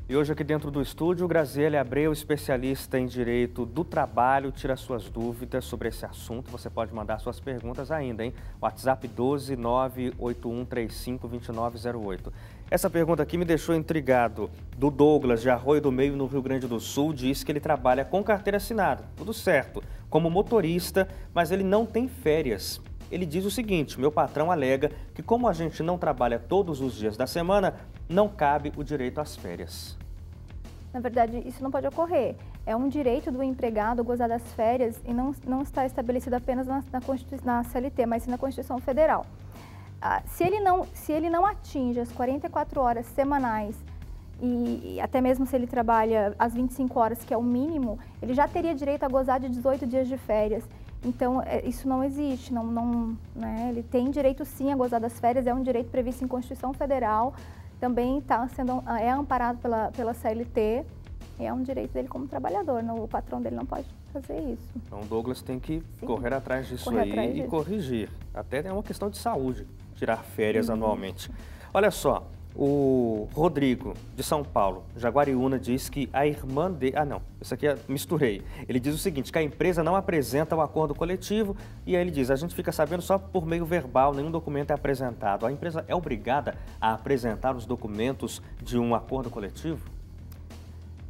E hoje aqui dentro do estúdio, Graziele Abreu, especialista em Direito do Trabalho, tira suas dúvidas sobre esse assunto. Você pode mandar suas perguntas ainda, hein? WhatsApp 12 98135 2908. Essa pergunta aqui me deixou intrigado. Do Douglas, de Arroio do Meio, no Rio Grande do Sul, diz que ele trabalha com carteira assinada, tudo certo, como motorista, mas ele não tem férias. Ele diz o seguinte: meu patrão alega que como a gente não trabalha todos os dias da semana, não cabe o direito às férias. Na verdade, isso não pode ocorrer. É um direito do empregado gozar das férias e não está estabelecido apenas na CLT, mas sim na Constituição Federal. Se ele não atinge as 44 horas semanais e até mesmo se ele trabalha as 25 horas, que é o mínimo, ele já teria direito a gozar de 18 dias de férias. Então, isso não existe, né? Ele tem direito sim a gozar das férias, é um direito previsto em Constituição Federal, também é amparado pela CLT, é um direito dele como trabalhador, o patrão dele não pode fazer isso. Então, o Douglas tem que correr atrás disso e corrigir. Até é uma questão de saúde, tirar férias anualmente. Olha só. O Rodrigo, de São Paulo, Jaguariúna, diz que a irmã dele... isso aqui misturei. Ele diz o seguinte, que a empresa não apresenta o acordo coletivo e aí ele diz, a gente fica sabendo só por meio verbal, nenhum documento é apresentado. A empresa é obrigada a apresentar os documentos de um acordo coletivo?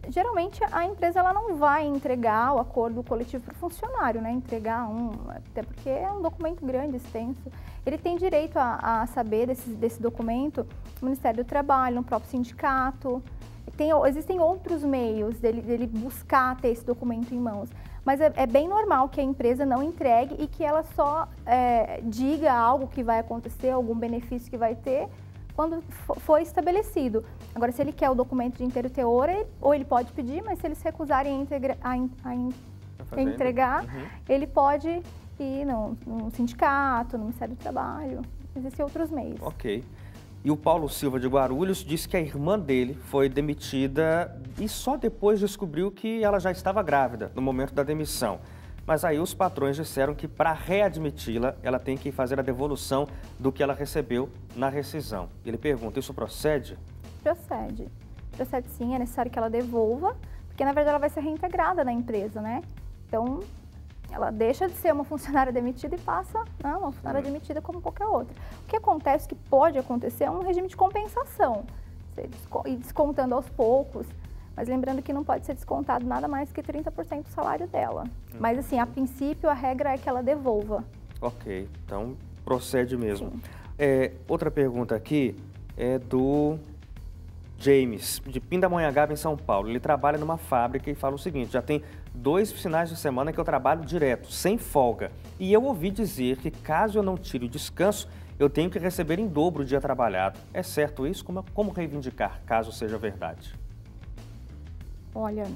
Geralmente, a empresa ela não vai entregar o acordo coletivo para o funcionário, né? Até porque é um documento grande, extenso. Ele tem direito a saber desse documento no Ministério do Trabalho, no próprio sindicato. Existem outros meios dele buscar ter esse documento em mãos. Mas é bem normal que a empresa não entregue e que ela só diga algo que vai acontecer, algum benefício que vai ter, quando for estabelecido. Agora, se ele quer o documento de inteiro teor, ou ele pode pedir, mas se eles recusarem a entregar, ele pode ir no sindicato, no Ministério do Trabalho. Existem outros meios. Ok. E o Paulo Silva de Guarulhos disse que a irmã dele foi demitida e só depois descobriu que ela já estava grávida no momento da demissão. Mas aí os patrões disseram que para readmiti-la, ela tem que fazer a devolução do que ela recebeu na rescisão. Ele pergunta, isso procede? Procede. Procede sim, é necessário que ela devolva, porque na verdade ela vai ser reintegrada na empresa, né? Então, ela deixa de ser uma funcionária demitida e passa a uma funcionária demitida como qualquer outra. O que acontece, que pode acontecer, é um regime de compensação, ir descontando aos poucos. Mas lembrando que não pode ser descontado nada mais que 30% do salário dela. Mas assim, a princípio, a regra é que ela devolva. Ok, então procede mesmo. Outra pergunta aqui é do James, de Pindamonhangaba, em São Paulo. Ele trabalha numa fábrica e fala o seguinte, já tem 2 finais de semana que eu trabalho direto, sem folga. E eu ouvi dizer que caso eu não tire o descanso, eu tenho que receber em dobro o dia trabalhado. É certo isso? Como reivindicar, caso seja verdade? Olha,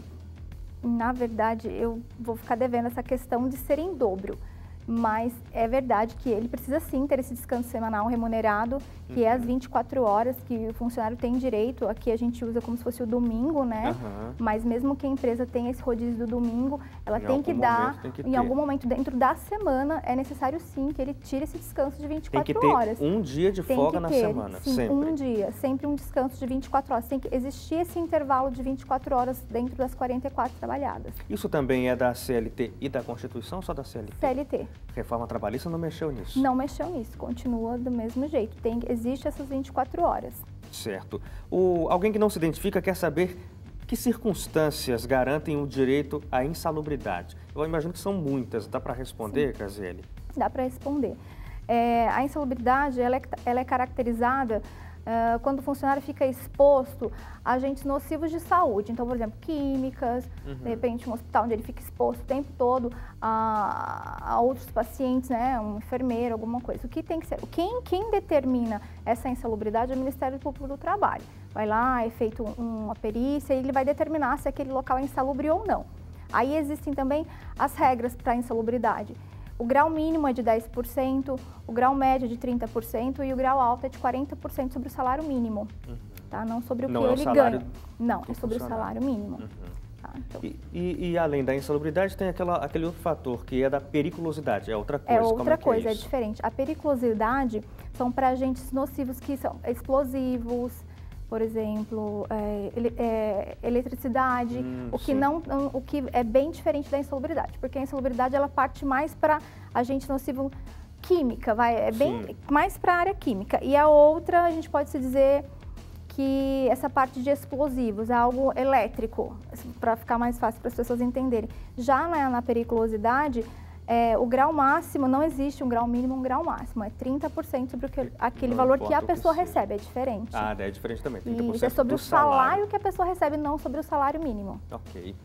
na verdade, eu vou ficar devendo essa questão de ser em dobro. Mas é verdade que ele precisa sim ter esse descanso semanal remunerado, que é as 24 horas que o funcionário tem direito. Aqui a gente usa como se fosse o domingo, né? Mas mesmo que a empresa tenha esse rodízio do domingo, ela tem que dar, em algum momento dentro da semana, é necessário sim que ele tire esse descanso de 24 horas. Tem que ter um dia de folga na semana, sim, sempre. Um dia, sempre um descanso de 24 horas. Tem que existir esse intervalo de 24 horas dentro das 44 trabalhadas. Isso também é da CLT e da Constituição ou só da CLT? CLT. Reforma trabalhista não mexeu nisso? Não mexeu nisso, continua do mesmo jeito. Existe essas 24 horas. Certo. Alguém que não se identifica quer saber que circunstâncias garantem o direito à insalubridade. Eu imagino que são muitas. Dá para responder, Graziele? Dá para responder. A insalubridade ela é caracterizada quando o funcionário fica exposto a agentes nocivos de saúde. Então, por exemplo, químicas, de repente um hospital onde ele fica exposto o tempo todo a outros pacientes, né, um enfermeiro, alguma coisa. O que tem que ser? Quem determina essa insalubridade é o Ministério Público do Trabalho. Vai lá, é feito uma perícia e ele vai determinar se aquele local é insalubre ou não. Aí existem também as regras para a insalubridade. O grau mínimo é de 10%, o grau médio é de 30% e o grau alto é de 40% sobre o salário mínimo, tá? Não sobre o que ele ganha. Não, é sobre o salário mínimo. Tá? Então, e além da insalubridade, tem aquele outro fator que é da periculosidade, é outra coisa. É outra coisa, é é diferente. A periculosidade são para agentes nocivos que são explosivos, por exemplo, eletricidade, o que é bem diferente da insalubridade, porque a insalubridade ela parte mais para agente nocivo química, é bem mais para a área química. E a outra, a gente pode se dizer que essa parte de explosivos é algo elétrico, para ficar mais fácil para as pessoas entenderem. Já na periculosidade, o grau máximo, não existe um grau mínimo, um grau máximo, é 30% sobre aquele valor que a pessoa recebe, é diferente. Ah, é diferente também, 30% e isso é sobre o salário que a pessoa recebe, não sobre o salário mínimo. Ok.